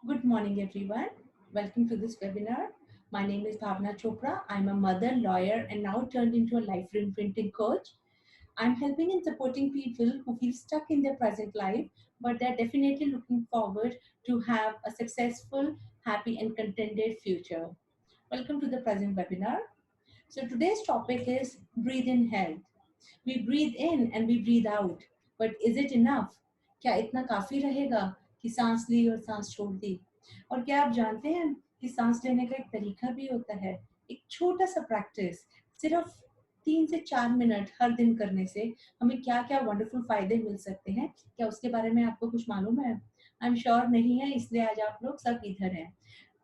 Good morning, everyone. Welcome to this webinar. My name is Bhavna Chopra. I'm a mother, lawyer, and now turned into a life reinventing coach. I'm helping and supporting people who feel stuck in their present life, but they're definitely looking forward to have a successful, happy, and contented future. Welcome to the present webinar. So today's topic is breathe in health. We breathe in and we breathe out, but is it enough? क्या इतना काफी रहेगा कि सांस ली और सांस छोड़ दी? और क्या आप जानते हैं कि सांस लेने का एक तरीका भी होता है? एक छोटा सा प्रैक्टिस, सिर्फ 3 से 4 मिनट हर दिन करने से हमें क्या क्या वंडरफुल फायदे मिल सकते हैं? क्या उसके बारे में आपको कुछ मालूम है? आई एम श्योर नहीं है, इसलिए आज आप लोग सब इधर हैं।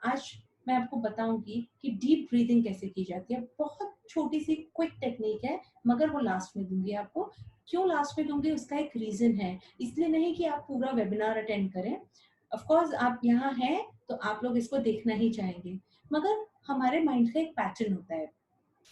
आज मैं आपको बताऊंगी कि डीप ब्रीदिंग कैसे की जाती है। बहुत छोटी सी क्विक टेक्निक है, मगर वो लास्ट में दूंगी आपको। क्यों लास्ट में दूंगी, उसका एक रीजन है। इसलिए नहीं कि आप पूरा वेबिनार अटेंड करें। ऑफ कोर्स आप यहाँ हैं तो आप लोग इसको देखना ही चाहेंगे, मगर हमारे माइंड का एक पैटर्न होता है।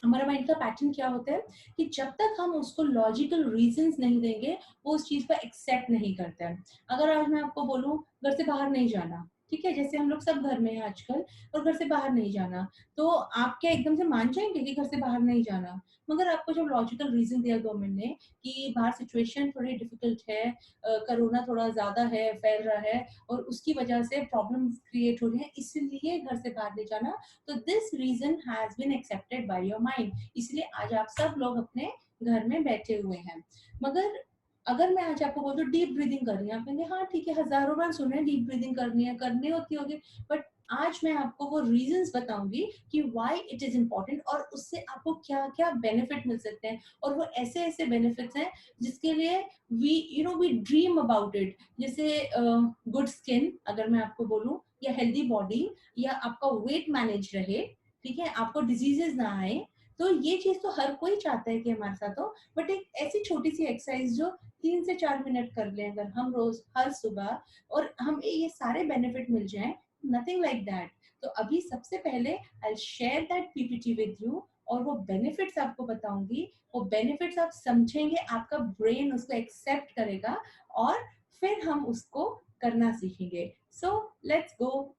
हमारा माइंड का पैटर्न क्या होता है कि जब तक हम उसको लॉजिकल रीजंस नहीं देंगे, वो उस चीज को एक्सेप्ट नहीं करता है। अगर आज मैं आपको बोलूं घर से बाहर नहीं जाना, ठीक है, जैसे हम लोग सब घर में हैं आजकल, और घर से बाहर नहीं जाना, तो आप क्या एकदम से मान जाएंगे कि घर से बाहर नहीं जाना? मगर आपको जब लॉजिकल रीजन दिया गवर्नमेंट ने कि बाहर सिचुएशन थोड़ी डिफिकल्ट है, कोरोना थोड़ा ज्यादा है, फैल रहा है, और उसकी वजह से प्रॉब्लम्स क्रिएट हो रही हैं, इसलिए घर से बाहर नहीं जाना, तो this reason has been accepted by your mind. इसलिए आज आप सब लोग अपने घर में बैठे हुए हैं। मगर अगर मैं आज आपको बोल दूं डीप ब्रीदिंग करनी है, आप कहेंगे हाँ ठीक है, हजारों बार सुने डीप ब्रीदिंग करनी है, करनी होती होगी, बट आज मैं आपको वो रीजंस बताऊंगी कि व्हाई इट इज इम्पोर्टेंट, और उससे आपको क्या क्या बेनिफिट मिल सकते हैं। और वो ऐसे ऐसे बेनिफिट्स हैं जिसके लिए वी ड्रीम अबाउट इट। जैसे गुड स्किन, अगर मैं आपको बोलूं, या हेल्दी बॉडी, या आपका वेट मैनेज रहे, ठीक है, आपको डिजीजेस ना आए। तो ये चीज तो हर कोई चाहता है कि हमारे साथ हो, बट एक ऐसी छोटी सी एक्सरसाइज जो 3 से 4 मिनट कर लें अगर हम रोज हर सुबह, और हमें ये सारे बेनिफिट मिल जाएं, नथिंग लाइक दैट। तो अभी सबसे पहले I share that PPT with you, और वो बेनिफिट्स आपको बताऊंगी। वो बेनिफिट्स आप समझेंगे, आपका ब्रेन उसको एक्सेप्ट करेगा, और फिर हम उसको करना सीखेंगे। So let's go.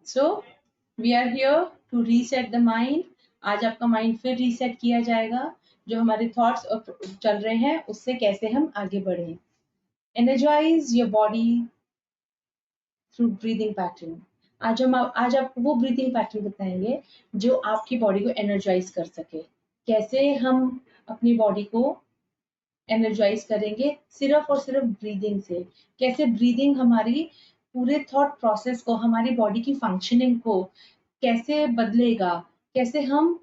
So we are here to reset the mind. आज आपका माइंड फिर रीसेट किया जाएगा। जो हमारे थॉट्स चल रहे हैं उससे कैसे हम आगे बढ़े। Energise your body through breathing pattern. आज आपको वो ब्रीदिंग पैटर्न बताएंगे जो आपकी बॉडी को एनर्जाइज कर सके। कैसे हम अपनी बॉडी को एनर्जाइज करेंगे, सिर्फ और सिर्फ ब्रीदिंग से। कैसे ब्रीदिंग हमारी पूरे थॉट प्रोसेस को, हमारी बॉडी की फंक्शनिंग को कैसे बदलेगा, कैसे हम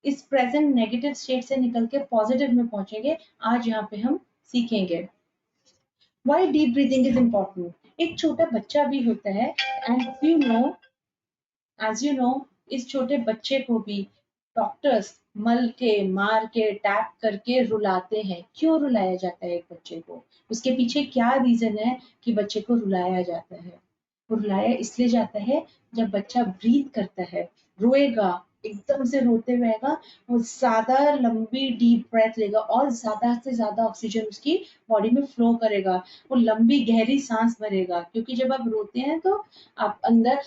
इस प्रेजेंट नेगेटिव स्टेट से निकल के पॉजिटिव में पहुंचेंगे, आज यहाँ पे हम सीखेंगे। Why deep breathing is important. एक छोटा बच्चा भी होता है, एंड एज यू नो इस छोटे बच्चे को भी डॉक्टर्स मल के, मार के, टैप करके रुलाते हैं। क्यों रुलाया जाता है एक बच्चे को? उसके पीछे क्या रीजन है कि बच्चे को रुलाया जाता है? रुलाया इसलिए जाता है, जब बच्चा ब्रीथ करता है, रोएगा, एकदम से रोते रहेगा, वो ज्यादा लंबी डीप ब्रेथ लेगा और ज्यादा से ज्यादा ऑक्सीजन उसकी बॉडी में फ्लो करेगा। वो लंबी गहरी सांस भरेगा, क्योंकि जब आप रोते हैं तो आप अंदर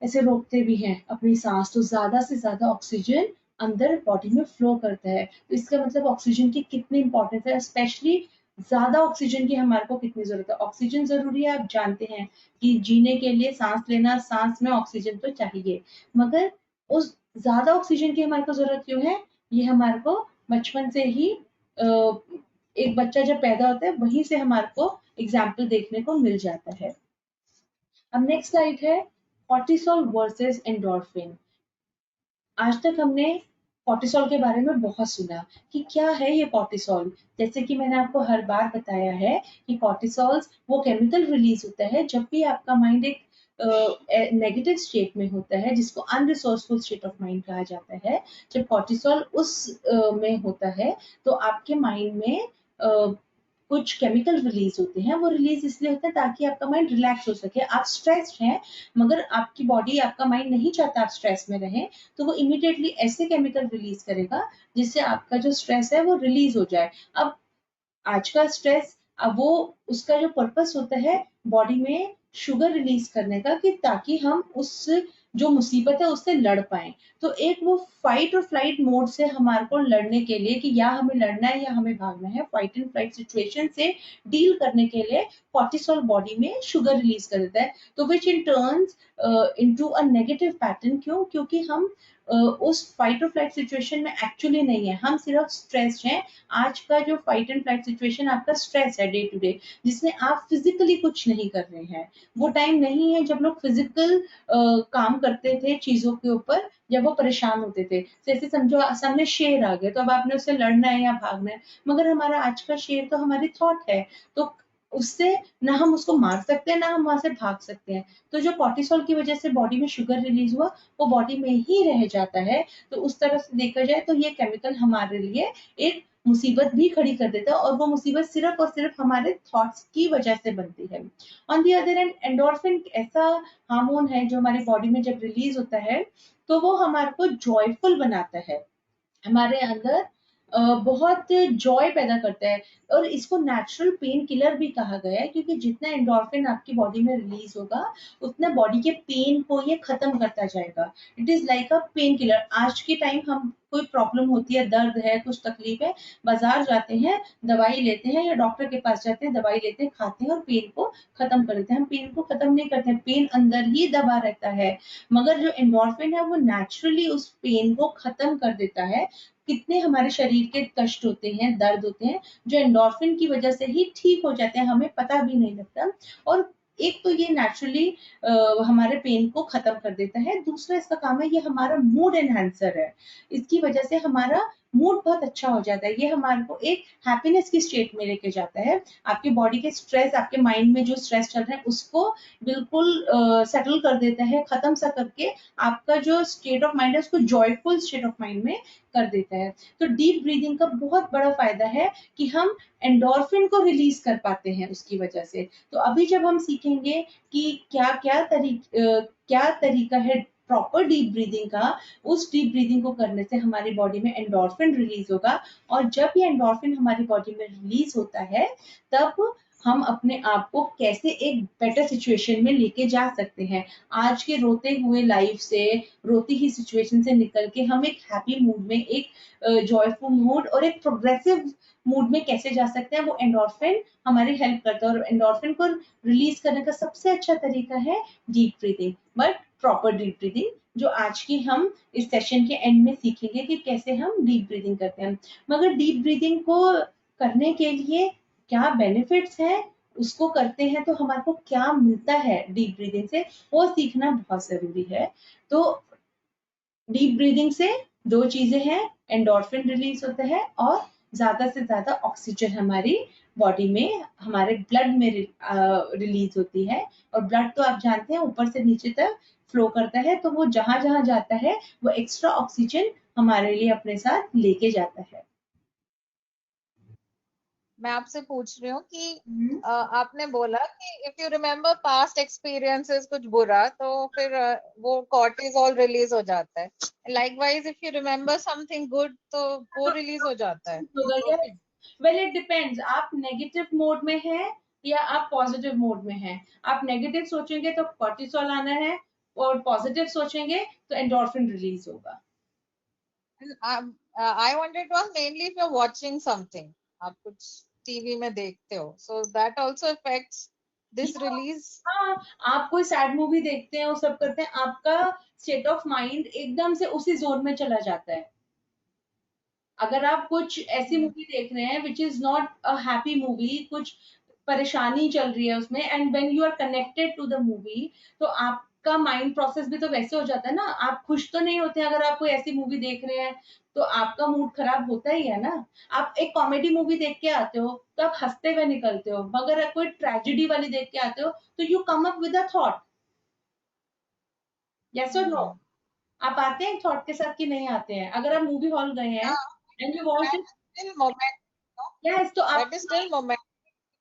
ऐसे रोकते भी हैं अपनी सांस, तो ज्यादा से ज्यादा ऑक्सीजन अंदर बॉडी में फ्लो करता है। तो इसका मतलब ऑक्सीजन की कितनी इंपॉर्टेंस है, स्पेशली ज्यादा ऑक्सीजन की हमारे को कितनी जरूरत है। ऑक्सीजन जरूरी है, आप जानते हैं कि जीने के लिए सांस लेना, सांस में ऑक्सीजन तो चाहिए, मगर उस ज्यादा ऑक्सीजन की हमारे को जरूरत क्यों है? ये हमारे को बचपन से ही एक बच्चा जब पैदा होता है वहीं से हमारे को एग्जाम्पल देखने को मिल जाता है। अब नेक्स्ट स्लाइड है कॉर्टिसोल वर्सेस एंडोर्फिन। आज तक हमने कॉर्टिसोल के बारे में बहुत सुना कि क्या है ये कॉर्टिसोल। जैसे कि मैंने आपको हर बार बताया है कि कॉर्टिसोल वो केमिकल रिलीज होता है जब भी आपका माइंड एक नेगेटिव स्टेट में होता है, जिसको अनरिसोर्सफुल स्टेट ऑफ माइंड कहा जाता है। जब कॉर्टिसोल उस में होता है तो आपके माइंड में कुछ केमिकल रिलीज होते हैं, वो रिलीज इसलिए होते हैं ताकि आपका माइंड रिलैक्स हो सके। आप स्ट्रेस्ड हैं मगर आपकी बॉडी, आपका माइंड नहीं चाहता आप स्ट्रेस में रहें, तो वो इमीडिएटली ऐसे केमिकल रिलीज करेगा जिससे आपका जो स्ट्रेस है वो रिलीज हो जाए। अब आज का स्ट्रेस, अब वो उसका जो पर्पस होता है बॉडी में शुगर रिलीज करने का, कि ताकि हम उस जो मुसीबत है उससे लड़ पाए। तो एक वो फाइट और फ्लाइट मोड से हमारे को लड़ने के लिए, कि या हमें लड़ना है या हमें भागना है, फाइट एंड फ्लाइट सिचुएशन से डील करने के लिए कॉर्टिसोल बॉडी में शुगर रिलीज कर देता है। तो which in turns into a negative pattern. क्यों? क्योंकि हम उस फाइट और फ्लाइट सिचुएशन में एक्चुअली नहीं है, हम सिर्फ स्ट्रेस्ड हैं। आज का जो फाइट एंड फ्लाइट सिचुएशन आपका स्ट्रेस है डे टू डे, जिसमें आप फिजिकली कुछ नहीं कर रहे हैं। वो टाइम नहीं है जब लोग फिजिकल काम करते थे चीजों के ऊपर, जब वो परेशान होते थे। जैसे समझो सामने शेर आ गया, तो अब आपने उससे लड़ना है या भागना है, मगर हमारा आज का शेर तो हमारी थॉट है। तो उससे ना हम उसको मार सकते हैं ना हम वहां से भाग सकते हैं। तो जो कॉर्टिसोल की वजह से बॉडी में शुगर रिलीज हुआ, वो बॉडी में ही रह जाता है। तो उस तरह से देखा जाए तो ये केमिकल हमारे लिए एक मुसीबत भी खड़ी कर देता है, और वो मुसीबत सिर्फ और सिर्फ हमारे थॉट्स की वजह से बनती है। On the other and, endorphin ऐसा हार्मोन है जो हमारी बॉडी में जब रिलीज होता है तो वो हमारे को जॉयफुल बनाता है, हमारे अंदर बहुत जॉय पैदा करता है। और इसको नेचुरल पेन किलर भी कहा गया है, क्योंकि जितना एंडोर्फिन आपकी बॉडी में रिलीज होगा उतना बॉडी के पेन को ये खत्म करता जाएगा। It is like a pain killer. आज के टाइम हम कोई प्रॉब्लम होती है, दर्द है, कुछ तकलीफ है, बाजार जाते हैं, दवाई लेते हैं या डॉक्टर के पास जाते हैं, दवाई लेते हैं, खाते हैं और पेन को खत्म कर देते हैं। हम पेन को खत्म नहीं करते हैं, पेन अंदर ही दबा रहता है। मगर जो एंडोर्फिन है वो नेचुरली उस पेन को खत्म कर देता है। कितने हमारे शरीर के कष्ट होते हैं, दर्द होते हैं, जो एंडोर्फिन की वजह से ही ठीक हो जाते हैं, हमें पता भी नहीं लगता। और एक तो ये नेचुरली हमारे पेन को खत्म कर देता है, दूसरा इसका काम है ये हमारा मूड एनहांसर है। इसकी वजह से हमारा मूड बहुत अच्छा हो जाता है, ये हमारे को एक हैप्पीनेस की स्टेट में लेके जाता है। आपकी बॉडी के स्ट्रेस, आपके माइंड में जो स्ट्रेस चल रहा है उसको बिल्कुल सेटल कर देता है, खत्म सा करके आपका जो स्टेट ऑफ माइंड है उसको जॉयफुल स्टेट ऑफ माइंड में कर देता है। तो डीप ब्रीदिंग का बहुत बड़ा फायदा है कि हम एंडोर्फिन को रिलीज कर पाते हैं उसकी वजह से। तो अभी जब हम सीखेंगे कि क्या तरीका है प्रॉपर डीप ब्रीदिंग का, उस डीप ब्रीदिंग को करने से हमारी बॉडी में एंडोर्फिन रिलीज होगा। और जब ये एंडोर्फिन हमारी बॉडी में रिलीज होता है, तब हम अपने आप को कैसे एक बेटर सिचुएशन में लेके जा सकते हैं। आज के रोते हुए लाइफ से, रोती ही सिचुएशन से निकल के हम एक हैप्पी मूड में, एक जॉयफुल मूड और एक प्रोग्रेसिव मूड में कैसे जा सकते हैं, वो एंडोर्फिन हमारी हेल्प करता है। और एंडोर्फिन को रिलीज करने का सबसे अच्छा तरीका है deep breathing, but proper deep breathing, जो आज की हम इस सेशन के एंड में सीखेंगे कि कैसे हम डीप ब्रीदिंग करते हैं। मगर डीप ब्रीदिंग को करने के लिए क्या बेनिफिट्स हैं, उसको करते हैं तो हमारे को क्या मिलता है डीप ब्रीदिंग से, वो सीखना बहुत जरूरी है। तो डीप ब्रीदिंग से दो चीजें हैं, एंडोर्फिन रिलीज होता है और ज्यादा से ज्यादा ऑक्सीजन हमारी बॉडी में, हमारे ब्लड में रिलीज होती है। और ब्लड तो आप जानते हैं ऊपर से नीचे तक फ्लो करता है, तो वो जहां जहां जाता है वो एक्स्ट्रा ऑक्सीजन हमारे लिए अपने साथ लेके जाता है। मैं आपसे पूछ रही हूँ कि आपने बोला कि if you remember past experiences कुछ बुरा, तो फिर वो कॉर्टिसोल रिलीज हो जाता है। Likewise if you remember something good, तो वो रिलीज हो जाता है। वेल इट डिपेंड्स, आप नेगेटिव मोड में हैं या आप पॉजिटिव मोड में हैं। आप नेगेटिव सोचेंगे तो कॉर्टिसोल आना है, और पॉजिटिव सोचेंगे तो एंडोर्फिन रिलीज होगा। I wanted to ask mainly if you are watching something, आप कुछ टीवी में देखते हो, so that also affects this release. हाँ, आप कोई सैड मूवी देखते हैं, वो सब करते हैं, आपका स्टेट ऑफ माइंड एकदम से उसी जोन में चला जाता है। अगर आप कुछ ऐसी मूवी देख रहे हैं which is not a happy movie, कुछ परेशानी चल रही है उसमें, and when you are connected to the movie, तो आपका माइंड प्रोसेस भी तो वैसे हो जाता है ना। आप खुश तो नहीं होते अगर आप कोई ऐसी मूवी देख रहे हैं, तो आपका मूड खराब होता ही है ना। आप एक कॉमेडी मूवी देख के आते हो तो आप हंसते हुए निकलते हो, मगर कोई ट्रेजेडी वाली देख के आते हो तो you come up with a thought. Yes और नो? आप आते हैं थॉट के साथ कि नहीं आते हैं? अगर आप मूवी हॉल गए हैं Yeah, and you watch, that is still moment, no? Yes, तो That आपका is still moment.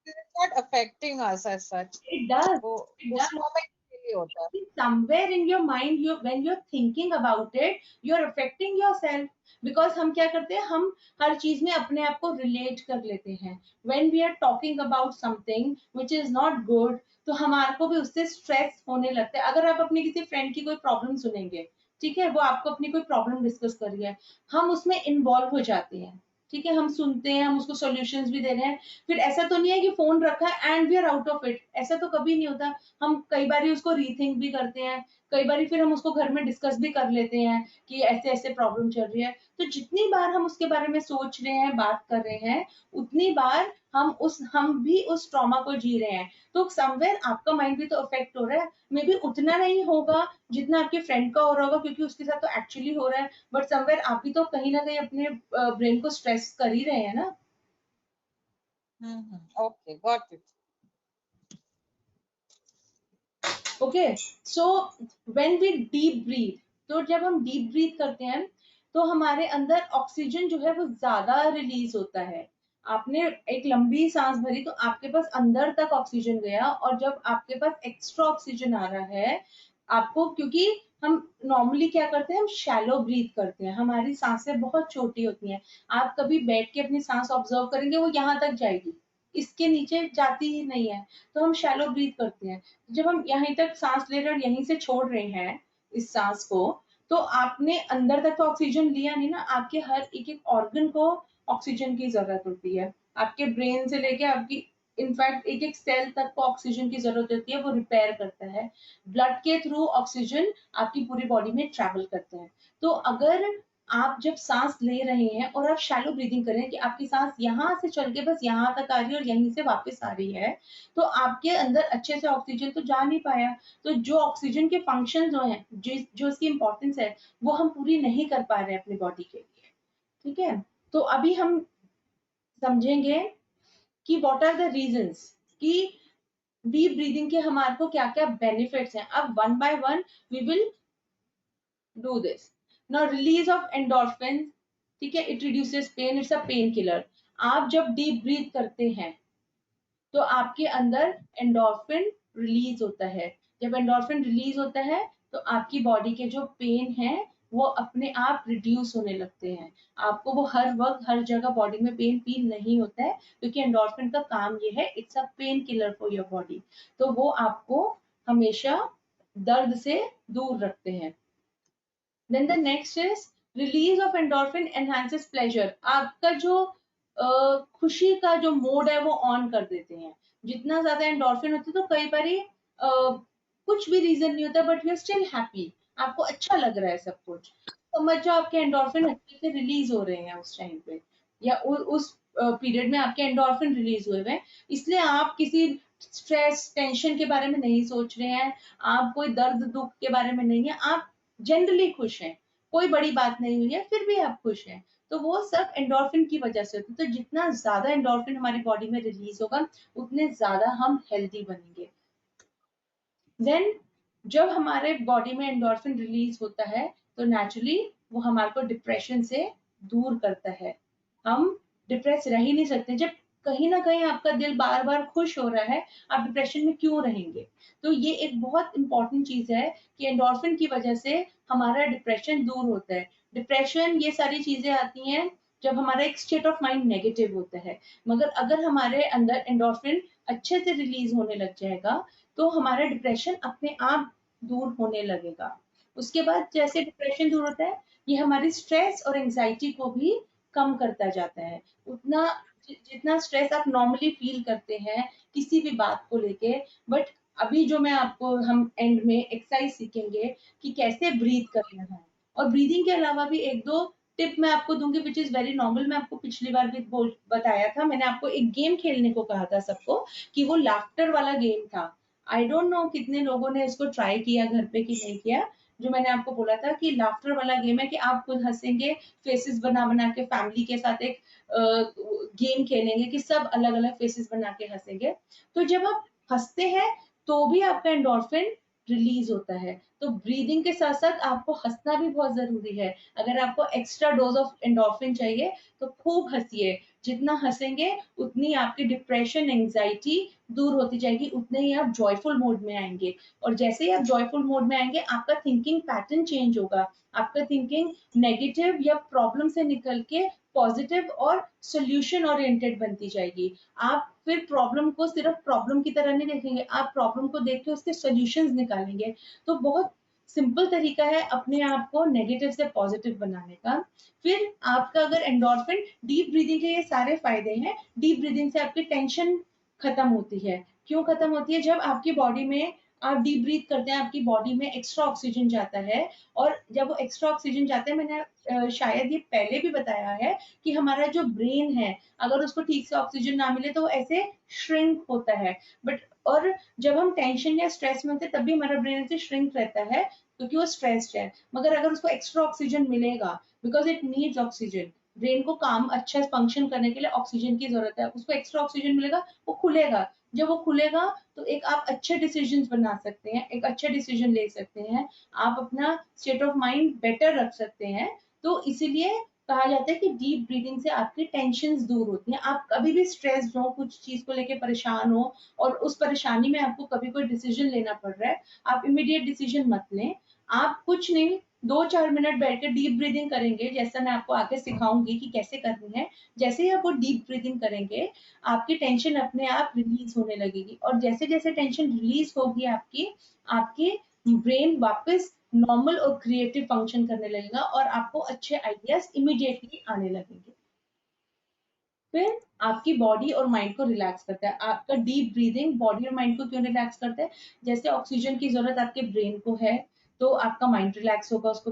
It's not affecting us as such. It does. वो It उस does. moment के लिए होता है. Somewhere in your mind, you when you're thinking about it, you're affecting yourself. Because हम क्या करते हैं, हम हर चीज में अपने आप को रिलेट कर लेते हैं. When we are talking about something which is not good, तो हमारे को भी उससे स्ट्रेस होने लगता है. अगर आप अपनी किसी फ्रेंड की कोई प्रॉब्लम सुनेंगे, ठीक है, वो आपको अपनी कोई प्रॉब्लम डिस्कस कर रही है, हम उसमें इन्वॉल्व हो जाते हैं. ठीक है, हम सुनते हैं, हम उसको सॉल्यूशंस भी दे रहे हैं. फिर ऐसा तो नहीं है कि फोन रखा है and we are out of it. ऐसा तो कभी नहीं होता. हम कई बार उसको रीथिंक भी करते हैं. कई बार फिर हम उसको घर में डिस्कस भी कर लेते हैं कि ऐसे ऐसे प्रॉब्लम चल रही है. तो जितनी बार हम उसके बारे में सोच रहे हैं, बात कर रहे हैं, उतनी बार हम भी उस ट्रॉमा को जी रहे हैं. तो समवेयर आपका माइंड भी तो अफेक्ट हो रहा है. मे बी उतना नहीं होगा जितना आपके फ्रेंड का हो रहा होगा, क्योंकि उसके साथ तो एक्चुअली हो रहा है. बट समवेयर आप भी तो कहीं ना कहीं अपने ब्रेन को स्ट्रेस कर ही रहे हैं ना. Okay, got it. Okay, so when we deep breath, तो जब हम डीप ब्रीथ करते हैं तो हमारे अंदर ऑक्सीजन जो है वो ज्यादा रिलीज होता है. आपने एक लंबी सांस भरी तो आपके पास अंदर तक ऑक्सीजन गया, और जब आपके पास एक्स्ट्रा ऑक्सीजन आ रहा है आपको, क्योंकि हम नॉर्मली क्या करते हैं, हम शैलो ब्रीथ करते हैं, हमारी सांसें बहुत छोटी होती हैं. आप कभी बैठ के अपनी सांस ऑब्जर्व करेंगे, वो यहाँ तक जाएगी, इसके नीचे जाती ही नहीं है. तो हम शैलो ब्रीथ करते हैं. जब हम यहीं तक सांस ले रहे हैं और यहीं से छोड़ रहे हैं इस सांस को, तो आपने अंदर तक तो ऑक्सीजन लिया नहीं ना. आपके हर एक एक ऑर्गन को ऑक्सीजन की जरूरत होती है. आपके ब्रेन से लेके आपकी इनफैक्ट एक एक सेल तक को ऑक्सीजन की जरूरत होती है. वो रिपेयर करता है. ब्लड के थ्रू ऑक्सीजन आपकी पूरी बॉडी में ट्रैवल करते हैं. तो अगर आप जब सांस ले रहे हैं और आप शैलो ब्रीदिंग करें कि आपकी सांस यहाँ से चल के बस यहाँ तक आ रही है और यहीं से वापस आ रही है, तो आपके अंदर अच्छे से ऑक्सीजन तो जा नहीं पाया. तो जो ऑक्सीजन के फंक्शन जो है, जो इसकी इंपॉर्टेंस है, वो हम पूरी नहीं कर पा रहे हैं अपनी बॉडी के लिए. ठीक है, तो अभी हम समझेंगे कि व्हाट आर द रीजंस कि डीप ब्रीदिंग के हमारे को क्या क्या बेनिफिट्स हैं. अब one by one we will do this. Now release of endorphin, ठीक है, it reduces pain, it's a pain killer. आप जब डीप ब्रीथ करते हैं तो आपके अंदर एंडोर्फिन रिलीज होता है. जब एंडोर्फिन रिलीज होता है तो आपकी बॉडी के जो पेन है वो अपने आप रिड्यूस होने लगते हैं. आपको वो हर वक्त हर जगह बॉडी में पेन फील नहीं होता है, क्योंकि एंडोर्फिन का काम ये है, it's a pain killer for your body. तो वो आपको हमेशा दर्द से दूर रखते हैं. Then the next is release of endorphin enhances pleasure. आपका जो खुशी का जो मोड है वो ऑन कर देते हैं. जितना ज्यादा एंडोर्फिन होते तो कई बार कुछ भी रीजन नहीं होता, but you are still happy. आपको अच्छा लग रहा है सब कुछ. समझ जाओ आपके एंडोर्फिन अच्छे से रिलीज हो रहे हैं उस टाइम पे, या उस पीरियड में आपके एंडोर्फिन रिलीज हुए हैं. इसलिए आप किसी स्ट्रेस टेंशन के बारे में नहीं सोच रहे हैं, आप कोई दर्द दुख के बारे में नहीं है, आप जनरली खुश हैं. कोई बड़ी बात नहीं हुई है फिर भी आप खुश हैं. तो वो सब एंडोर्फिन की वजह से होता है. तो जितना ज्यादा एंडोर्फिन हमारी बॉडी में रिलीज होगा उतने ज्यादा हम हेल्दी बनेंगे. देन जब हमारे बॉडी में एंडोर्फिन रिलीज होता है तो नेचुरली वो हमारे को डिप्रेशन से दूर करता है. हम डिप्रेस रह ही नहीं सकते. जब कहीं ना कहीं आपका दिल बार बार खुश हो रहा है, आप डिप्रेशन में क्यों रहेंगे. तो ये एक बहुत इंपॉर्टेंट चीज है कि एंडोर्फिन की वजह से हमारा डिप्रेशन दूर होता है. डिप्रेशन ये सारी चीजें आती हैं जब हमारा एक स्टेट ऑफ माइंड नेगेटिव होता है. मगर अगर हमारे अंदर एंडोर्फिन अच्छे से रिलीज होने लग जाएगा तो हमारा डिप्रेशन अपने आप दूर होने लगेगा. उसके बाद जैसे डिप्रेशन दूर होता है, ये हमारी स्ट्रेस और एंजाइटी को भी कम करता जाता है. उतना जितना स्ट्रेस आप नॉर्मली फील करते हैं किसी भी बात को लेके. बट अभी जो मैं आपको, हम एंड में एक्सरसाइज सीखेंगे कि कैसे ब्रीथ करना है. और ब्रीदिंग के अलावा भी एक दो टिप मैं आपको दूंगी विच इज वेरी नॉर्मल. मैं आपको पिछली बार भी बताया था. मैंने आपको एक गेम खेलने को कहा था सबको, कि वो लाफ्टर वाला गेम था. आई डोंट नो कितने लोगों ने इसको ट्राई किया घर पे कि नहीं किया. जो मैंने आपको बोला था कि लाफ्टर वाला गेम है कि आप खुद हंसेंगे, फेसेस बना बना के फैमिली के साथ एक गेम खेलेंगे कि सब अलग अलग फेसेस बना के हंसेंगे. तो जब आप हंसते हैं तो भी आपका एंडोर्फिन रिलीज होता है. तो ब्रीदिंग के साथ साथ आपको हंसना भी बहुत जरूरी है. अगर आपको एक्स्ट्रा डोज ऑफ एंडोर्फिन चाहिए तो खूब हंसिए. जितना हंसेंगे उतनी आपकी डिप्रेशन एंजाइटी दूर होती जाएगी, उतने ही आप जॉयफुल मोड में आएंगे। और जैसे ही आप जॉयफुल मोड में आएंगे आपका थिंकिंग पैटर्न चेंज होगा, आपका थिंकिंग नेगेटिव या प्रॉब्लम से निकल के पॉजिटिव और सोल्यूशन ओरिएंटेड बनती जाएगी। आप फिर प्रॉब्लम को सिर्फ प्रॉब्लम की तरह नहीं देखेंगे, आप प्रॉब्लम को देख के उसके सोल्यूशंस निकालेंगे। तो बहुत सिंपल तरीका है अपने आप को नेगेटिव से पॉजिटिव बनाने का। फिर आपका अगर एंडोर्फिन, डीप ब्रीदिंग के ये सारे फायदे हैं। डीप ब्रीदिंग से आपकी टेंशन खत्म होती है। क्यों खत्म होती है? जब आपकी बॉडी में आप डीप ब्रीथ करते हैं, आपकी बॉडी में एक्स्ट्रा ऑक्सीजन जाता है, और जब वो एक्स्ट्रा ऑक्सीजन जाता है, मैंने शायद ये पहले भी बताया है कि हमारा जो ब्रेन है, अगर उसको ठीक से ऑक्सीजन ना मिले तो वो ऐसे श्रिंक होता है। बट और जब हम टेंशन या स्ट्रेस में होते हैं तब भी हमारा ब्रेन ऐसे श्रिंक रहता है क्योंकि वो स्ट्रेस्ड है। मगर अगर उसको एक्स्ट्रा ऑक्सीजन मिलेगा, because it needs oxygen, brain को काम अच्छा फंक्शन करने के लिए ऑक्सीजन की जरूरत है, उसको एक्स्ट्रा ऑक्सीजन मिलेगा, वो खुलेगा। जब वो खुलेगा तो एक आप अच्छे डिसीजन बना सकते हैं, एक अच्छे डिसीजन ले सकते हैं, आप अपना स्टेट ऑफ माइंड बेटर रख सकते हैं। तो इसीलिए कहा जाता है कि डीप ब्रीदिंग से आपकी टेंशन दूर होती हैं। आप कभी भी स्ट्रेस्ड हो, कुछ चीज को लेके परेशान हो, और उस परेशानी में आपको कभी कोई डिसीजन लेना पड़ रहा है, आप इमीडिएट डिसीजन मत लें। आप कुछ नहीं, 2-4 मिनट बैठ के डीप ब्रीदिंग करेंगे, जैसा मैं आपको आगे सिखाऊंगी कि कैसे करनी है। जैसे ही आप वो डीप ब्रीदिंग करेंगे, आपकी टेंशन अपने आप रिलीज होने लगेगी, और जैसे जैसे टेंशन रिलीज होगी आपकी, आपकी ब्रेन वापस नॉर्मल और क्रिएटिव फंक्शन करने लगेगा, और आपको अच्छे आइडियाज इमीडिएटली आने लगेंगे। फिर आपकी बॉडी और माइंड को रिलैक्स करता है। आपका डीप ब्रीदिंग बॉडी और माइंड को क्यों रिलैक्स करता है? जैसे ऑक्सीजन की जरूरत आपके ब्रेन को है, तो आपका माइंड रिलैक्स होगा, उसको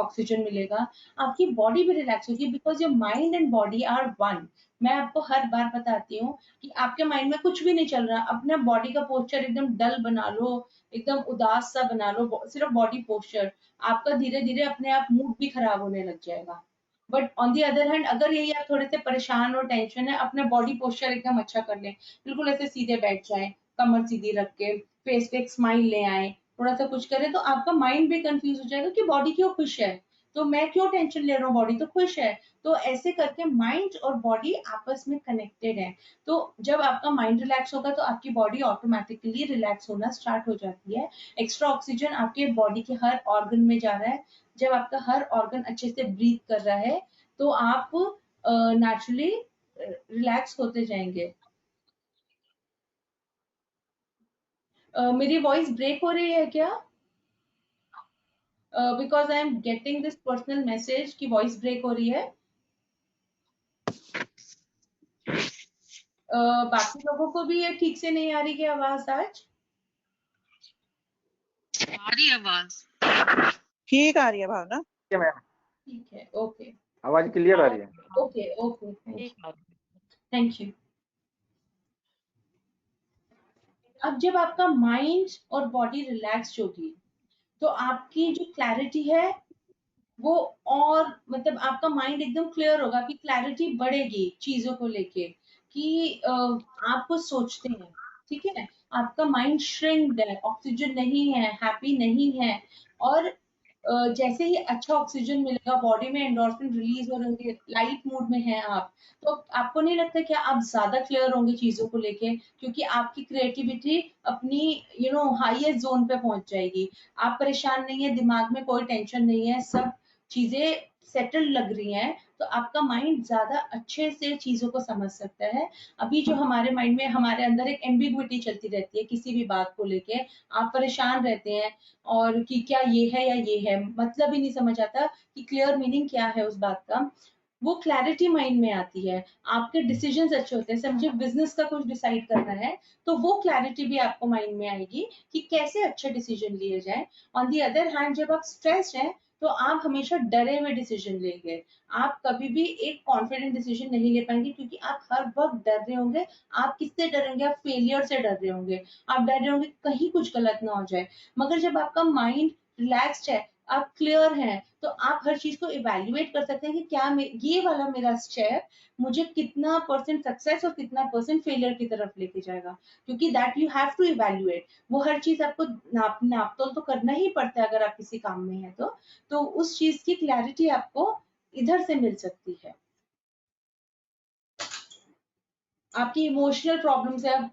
ऑक्सीजन मिलेगा, आपकी बॉडी भी रिलैक्स होगी, because your mind and body are one. मैं आपको हर बार बताती हूँ कि आपके माइंड में कुछ भी नहीं चल रहा, अपना बॉडी का पोस्चर एकदम डल बना लो, एकदम उदास सा बना लो, सिर्फ बॉडी पोस्चर, आपका धीरे धीरे अपने आप मूड भी खराब होने लग जाएगा। But on the other hand, अगर यही आप थोड़े से परेशान और टेंशन है, अपना बॉडी पोस्चर एकदम अच्छा कर लें, बिल्कुल ऐसे सीधे बैठ जाएं, कमर सीधी रख के, फेस पे एक स्माइल ले आए, थोड़ा सा कुछ करें, तो आपका माइंड भी कंफ्यूज हो जाएगा कि बॉडी क्यों खुश है, तो मैं क्यों टेंशन ले रहा हूँ, बॉडी तो खुश है। तो ऐसे करके माइंड और बॉडी आपस में कनेक्टेड है। तो जब आपका माइंड रिलैक्स होगा तो आपकी बॉडी ऑटोमेटिकली रिलैक्स होना स्टार्ट हो जाती है। एक्स्ट्रा ऑक्सीजन आपके बॉडी के हर ऑर्गन में जा रहा है। जब आपका हर ऑर्गन अच्छे से ब्रीथ कर रहा है, तो आप नेचुरली रिलैक्स होते जाएंगे। मेरी वॉइस ब्रेक हो रही है क्या? Because I am getting this personal message कि वॉइस ब्रेक हो रही है। बाकी लोगों को भी ये ठीक से नहीं आ रही है आवाज आज? आ रही है आवाज? ठीक आ रही है भावना। मैम, ठीक है, ओके। आवाज क्लियर आ रही है? ओके ओके, ठीक है। Thank you. अब जब आपका माइंड और बॉडी रिलैक्स होगी, तो आपकी जो क्लैरिटी है वो, और मतलब आपका माइंड एकदम क्लियर होगा, कि क्लैरिटी बढ़ेगी चीजों को लेके, कि आप कुछ सोचते हैं, ठीक है, आपका माइंड श्रिंक्ड है, ऑक्सीजन नहीं है, हैप्पी नहीं है। और जैसे ही अच्छा ऑक्सीजन मिलेगा बॉडी में, एंडोर्फिन रिलीज हो रही है, लाइट मूड में है आप, तो आपको नहीं लगता कि आप ज्यादा क्लियर होंगे चीजों को लेके, क्योंकि आपकी क्रिएटिविटी अपनी हाईएस्ट जोन पे पहुंच जाएगी। आप परेशान नहीं है, दिमाग में कोई टेंशन नहीं है, सब चीजें सेटल लग रही हैं, तो आपका माइंड ज्यादा अच्छे से चीजों को समझ सकता है। अभी जो हमारे माइंड में, हमारे अंदर एक एम्बिग्विटी चलती रहती है किसी भी बात को लेके, आप परेशान रहते हैं, और कि क्या ये है या ये है, मतलब ही नहीं समझ आता कि क्लियर मीनिंग क्या है उस बात का। वो क्लैरिटी माइंड में आती है, आपके डिसीजंस अच्छे होते हैं। समझे बिजनेस का कुछ डिसाइड करना है, तो वो क्लैरिटी भी आपको माइंड में आएगी कि कैसे अच्छे डिसीजन लिए जाए। ऑन दी अदर हैंड, जब आप स्ट्रेस्ड हैं, तो आप हमेशा डरे हुए डिसीजन लेंगे, आप कभी भी एक कॉन्फिडेंट डिसीजन नहीं ले पाएंगे, क्योंकि आप हर वक्त डर रहे होंगे। आप किससे डरेंगे? आप फेलियर से डर रहे होंगे, आप डर रहे होंगे कहीं कुछ गलत ना हो जाए। मगर जब आपका माइंड रिलैक्स्ड है, आप क्लियर हैं, तो आप हर चीज को इवेल्युएट कर सकते हैं कि क्या ये वाला मेरा स्टेप मुझे कितना परसेंट सक्सेस और कितना परसेंट फेलियर की तरफ लेके जाएगा, क्योंकि that you have to evaluate. वो हर चीज आपको नापतोल तो करना ही पड़ता है अगर आप किसी काम में है तो उस चीज की क्लैरिटी आपको इधर से मिल सकती है। आपकी इमोशनल प्रॉब्लम से आप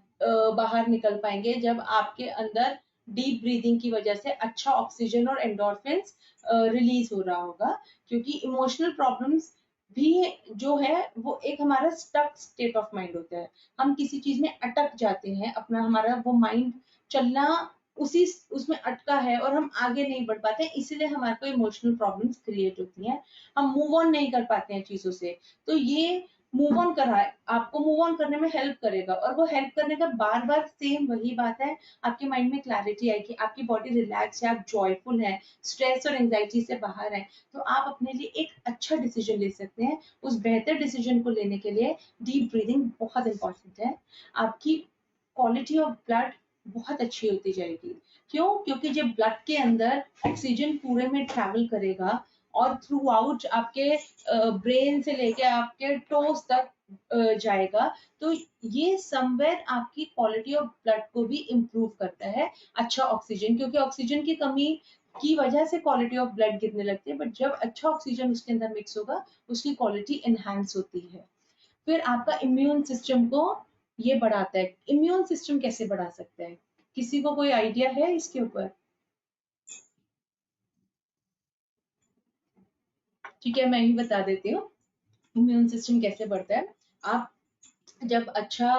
बाहर निकल पाएंगे जब आपके अंदर डीप ब्रीदिंग की वजह से अच्छा ऑक्सीजन और एंडोर्फिन्स रिलीज हो रहा होगा, क्योंकि इमोशनल प्रॉब्लम्स भी जो है वो एक हमारा स्टक स्टेट ऑफ माइंड होता है। हम किसी चीज में अटक जाते हैं, अपना हमारा वो माइंड चलना उसी उसमें अटका है और हम आगे नहीं बढ़ पाते हैं, इसीलिए हमारे को इमोशनल प्रॉब्लम्स क्रिएट होती हैं। हम मूव ऑन नहीं कर पाते हैं चीजों से। तो ये मूव ऑन करा है, आपको मूव ऑन करने में हेल्प करेगा, और वो हेल्प करने का बार बार सेम वही बात है, आपके माइंड में क्लैरिटी आएगी, आपकी बॉडी रिलैक्स है, आप जॉयफुल है, स्ट्रेस और एंजाइटी से बाहर है, तो आप अपने लिए एक अच्छा डिसीजन ले सकते हैं। उस बेहतर डिसीजन को लेने के लिए डीप ब्रीदिंग बहुत इंपॉर्टेंट है। आपकी क्वालिटी ऑफ ब्लड बहुत अच्छी होती जाएगी। क्यों? क्योंकि जब ब्लड के अंदर ऑक्सीजन पूरे में ट्रैवल करेगा और थ्रू आउट आपके ब्रेन से लेके आपके टोस तक जाएगा, तो ये समवेयर आपकी क्वालिटी ऑफ ब्लड को भी इम्प्रूव करता है। अच्छा ऑक्सीजन, क्योंकि ऑक्सीजन की कमी की वजह से क्वालिटी ऑफ ब्लड गिरने लगती है, बट जब अच्छा ऑक्सीजन उसके अंदर मिक्स होगा उसकी क्वालिटी एनहांस होती है। फिर आपका इम्यून सिस्टम को ये बढ़ाता है। इम्यून सिस्टम कैसे बढ़ा सकता है? किसी को कोई आइडिया है इसके ऊपर? ठीक है, मैं ही बता देती हूँ इम्यून सिस्टम कैसे बढ़ता है। आप जब अच्छा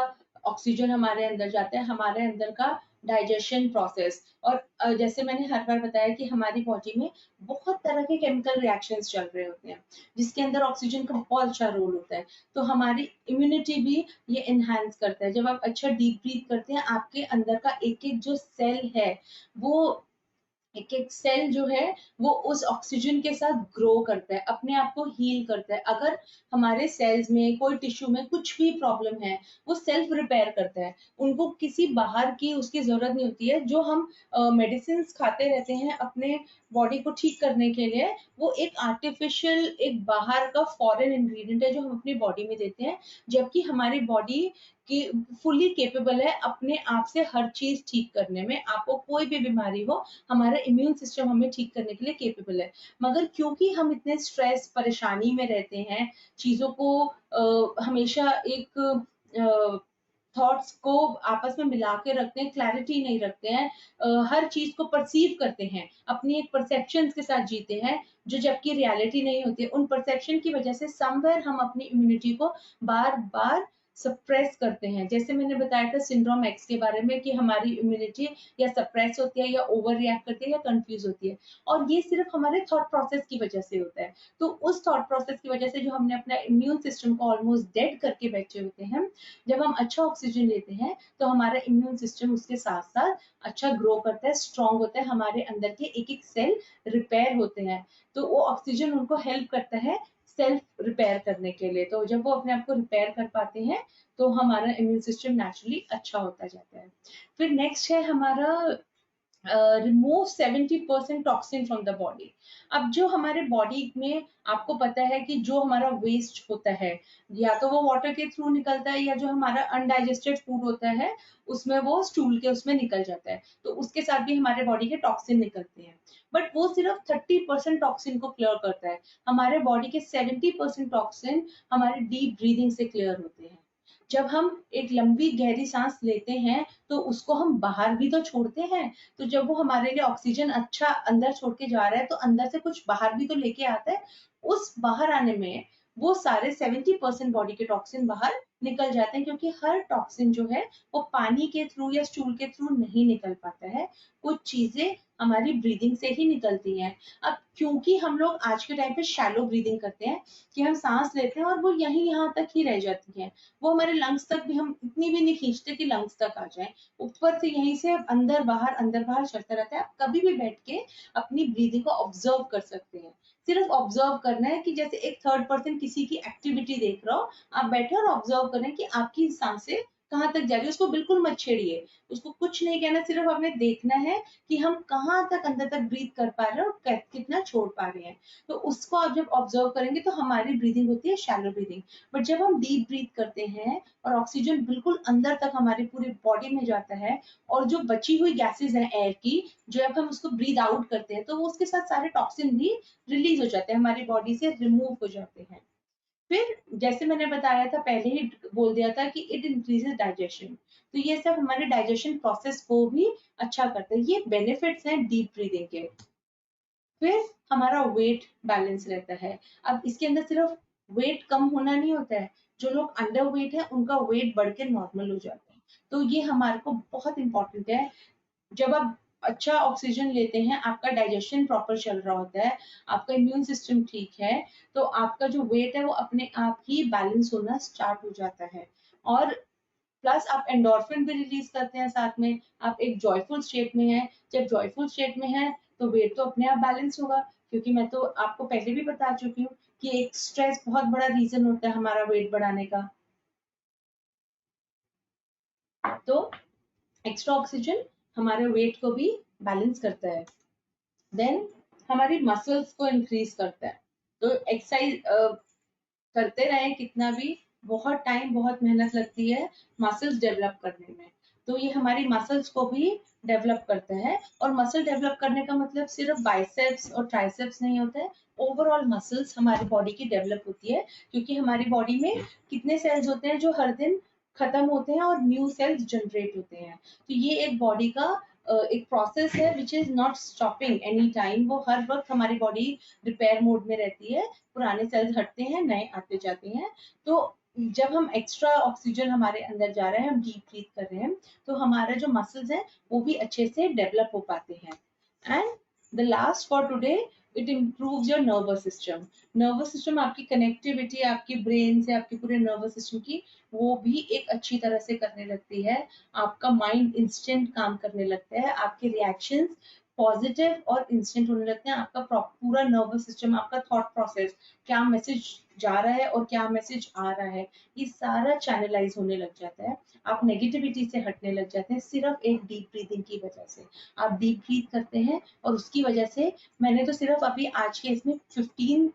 ऑक्सीजन हमारे अंदर जाता है, हमारे अंदर का डाइजेशन प्रोसेस, और जैसे मैंने हर बार बताया कि हमारी बॉडी में बहुत तरह के केमिकल रिएक्शंस चल रहे होते हैं जिसके अंदर ऑक्सीजन का बहुत अच्छा रोल होता है। तो हमारी इम्यूनिटी भी ये एनहांस करता है। जब आप अच्छा डीप ब्रीथ करते हैं, आपके अंदर का एक एक जो सेल है, वो एक एक सेल जो है वो उस ऑक्सीजन के साथ ग्रो करता है, अपने आप को हील करता है। अगर हमारे सेल्स में कोई टिश्यू में कुछ भी प्रॉब्लम है, वो सेल्फ रिपेयर करता है, उनको किसी बाहर की उसकी जरूरत नहीं होती है। जो हम मेडिसिन खाते रहते हैं अपने बॉडी को ठीक करने के लिए, वो एक आर्टिफिशियल, एक बाहर का फॉरेन इंग्रेडिएंट है जो हम अपनी बॉडी में देते हैं, जबकि हमारी बॉडी कि फुली केपेबल है अपने आप से हर चीज ठीक करने में। आपको कोई भी बीमारी हो, हमारा इम्यून सिस्टम हमें ठीक करने के लिए केपेबल है। मगर क्योंकि हम इतने स्ट्रेस परेशानी में रहते हैं, चीजों को हमेशा एक थॉट्स को आपस में मिला के रखते हैं, क्लैरिटी नहीं रखते हैं, हर चीज को परसीव करते हैं, अपनी एक परसेप्शन के साथ जीते हैं जो जबकि रियलिटी नहीं होती है। उन परसेप्शन की वजह से समवेयर हम अपनी इम्यूनिटी को बार बार सप्रेस करते हैं। जैसे मैंने बताया था सिंड्रोम एक्स के बारे में कि हमारी इम्यूनिटी या सप्रेस होती है या ओवर रिएक्ट करती है या कंफ्यूज होती है, और ये सिर्फ हमारे थॉट प्रोसेस की वजह से होता है। तो उस थॉट प्रोसेस की वजह से जो हमने अपना इम्यून सिस्टम को ऑलमोस्ट डेड करके बैठे होते हैं, जब हम अच्छा ऑक्सीजन लेते हैं तो हमारा इम्यून सिस्टम उसके साथ साथ अच्छा ग्रो करता है, स्ट्रांग होता है, हमारे अंदर के एक एक सेल रिपेयर होते हैं। तो वो ऑक्सीजन उनको हेल्प करता है सेल्फ रिपेयर करने के लिए। तो जब वो अपने आप को रिपेयर कर पाते हैं तो हमारा इम्यून सिस्टम नेचुरली अच्छा होता जाता है। फिर नेक्स्ट है हमारा remove 70% toxin from the body. अब जो हमारे बॉडी में आपको पता है कि जो हमारा वेस्ट होता है, या तो वो वाटर के थ्रू निकलता है, या जो हमारा अनडाइजेस्टेड फूड होता है उसमें वो स्टूल के उसमें निकल जाता है, तो उसके साथ भी हमारे बॉडी के टॉक्सिन निकलते हैं। बट वो सिर्फ 30% टॉक्सिन को क्लियर करता है। हमारे बॉडी के 70% टॉक्सिन हमारे डीप ब्रीदिंग से क्लियर होते हैं। जब हम एक लंबी गहरी सांस लेते हैं तो उसको हम बाहर भी तो छोड़ते हैं, तो जब वो हमारे लिए ऑक्सीजन अच्छा अंदर छोड़ के जा रहा है तो अंदर से कुछ बाहर भी तो लेके आता है। उस बाहर आने में वो सारे 70% बॉडी के टॉक्सिन बाहर निकल जाते हैं, क्योंकि हर टॉक्सिन जो है वो पानी के थ्रू या स्टूल के थ्रू नहीं निकल पाता है, कुछ चीजें हमारी ब्रीदिंग से ही निकलती हैं। अब क्योंकि हम लोग आज के टाइम पे शैलो ब्रीदिंग करते हैं कि हम सांस लेते हैं और वो यहीं यहाँ तक ही रह जाती है, वो हमारे लंग्स तक भी हम इतनी भी नहीं खींचते कि लंग्स तक आ जाए, ऊपर से यहीं से अंदर बाहर चलता रहता है। आप कभी भी बैठ के अपनी ब्रीदिंग को ऑब्जर्व कर सकते हैं। सिर्फ ऑब्जर्व करना है कि जैसे एक थर्ड पर्सन किसी की एक्टिविटी देख रहा हो, आप बैठे और ऑब्जर्व करें कि आपकी सांसें कहाँ तक जा रही है। उसको बिल्कुल मत छेड़िए, उसको कुछ नहीं कहना, सिर्फ हमें देखना है कि हम कहाँ तक अंदर तक ब्रीथ कर पा रहे हैं और कितना छोड़ पा रहे हैं। तो उसको आप जब ऑब्जर्व करेंगे तो हमारी ब्रीदिंग होती है शैलो ब्रीदिंग। बट जब हम डीप ब्रीथ करते हैं और ऑक्सीजन बिल्कुल अंदर तक हमारी पूरी बॉडी में जाता है, और जो बची हुई गैसेज हैं एयर की, जब हम उसको ब्रीद आउट करते हैं तो वो उसके साथ सारे टॉक्सिन भी रिलीज हो जाते हैं, हमारी बॉडी से रिमूव हो जाते हैं। फिर जैसे मैंने बताया था, पहले ही बोल दिया था कि इट इंक्रीजेस डाइजेशन, तो ये सब हमारे डाइजेशन प्रोसेस को भी अच्छा करता है। ये बेनिफिट्स हैं डीप ब्रीदिंग के। फिर हमारा वेट बैलेंस रहता है। अब इसके अंदर सिर्फ वेट कम होना नहीं होता है, जो लोग अंडर वेट है उनका वेट बढ़ के नॉर्मल हो जाता है, तो ये हमारे को बहुत इंपॉर्टेंट है। जब आप अच्छा ऑक्सीजन लेते हैं, आपका डाइजेशन प्रॉपर चल रहा होता है, आपका इम्यून सिस्टम ठीक है, तो आपका जो वेट है वो अपने आप ही बैलेंस होना स्टार्ट हो जाता है। और प्लस आप एंडोर्फिन भी रिलीज करते हैं साथ में, आप एक जॉयफुल स्टेट में है। जब जॉयफुल स्टेट में है तो वेट तो अपने आप बैलेंस होगा, क्योंकि मैं तो आपको पहले भी बता चुकी हूँ कि एक स्ट्रेस बहुत बड़ा रीजन होता है हमारा वेट बढ़ाने का। तो एक्स्ट्रा ऑक्सीजन हमारे वेट को भी बैलेंस करता है। देन हमारी मसल्स को इंक्रीज करता है। तो एक्सरसाइज करते रहे कितना भी, बहुत टाइम बहुत मेहनत लगती है मसल्स डेवलप करने में, तो ये हमारी मसल्स को भी डेवलप करता है। और मसल डेवलप करने का मतलब सिर्फ बाइसेप्स और ट्राइसेप्स नहीं होता है, ओवरऑल मसल्स हमारी बॉडी की डेवलप होती है, क्योंकि हमारी बॉडी में कितने सेल्स होते हैं जो हर दिन खत्म होते हैं और न्यू सेल्स जनरेट होते हैं। तो ये एक बॉडी का एक प्रोसेस है विच is not stopping any time, वो हर वक्त हमारी बॉडी रिपेयर मोड में रहती है, पुराने सेल्स हटते हैं, नए आते जाते हैं। तो जब हम एक्स्ट्रा ऑक्सीजन हमारे अंदर जा रहा है, हम डीप ब्रीथ कर रहे हैं, तो हमारा जो मसल्स है वो भी अच्छे से डेवलप हो पाते हैं। And the last for today, it improves your nervous system. Nervous system आपकी कनेक्टिविटी आपकी ब्रेन से आपके पूरे नर्वस सिस्टम की, वो भी एक अच्छी तरह से करने लगती है। आपका माइंड इंस्टेंट काम करने लगता है, आपके रिएक्शंस पॉजिटिव और इंस्टेंट होने लगते हैं। आपका पूरा नर्वस सिस्टम, आपका थॉट प्रोसेस, क्या मैसेज जा रहा है और क्या मैसेज आ रहा है, ये सारा चैनलाइज होने लग जाता है। आप नेगेटिविटी से हटने लग जाते हैं सिर्फ एक डीप ब्रीदिंग की वजह से। आप डीप ब्रीथ करते हैं और उसकी वजह से, मैंने तो सिर्फ अभी आज के इसमें 15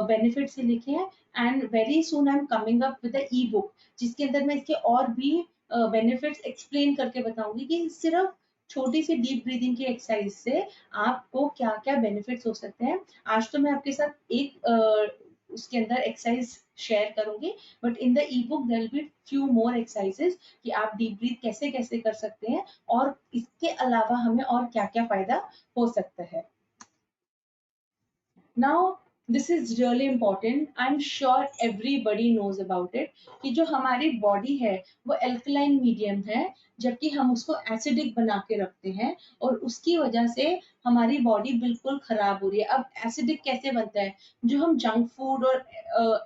बेनिफिट्स लिखे हैं, and very soon I am coming up with the E book, जिसके अंदर मैं इसके और भी बेनिफिट्स एक्सप्लेन करके बताऊंगी कि सिर्फ छोटी सी डीप ब्रीदिंग की एक्सरसाइज से आपको क्या क्या बेनिफिट्स हो सकते हैं। आज तो मैं आपके साथ एक उसके अंदर एक्सरसाइज शेयर करूंगी, but in the ebook there will be few more exercises कि आप डीप ब्रीथ कैसे कैसे कर सकते हैं, और इसके अलावा हमें और क्या क्या फायदा हो सकता है। Now, this is really important. I'm sure everybody knows about it कि जो हमारी बॉडी है वो एल्कलाइन मीडियम है, जबकि हम उसको एसिडिक बना के रखते हैं, और उसकी वजह से हमारी बॉडी बिल्कुल खराब हो रही है। अब एसिडिक कैसे बनता है? जो हम जंक फूड और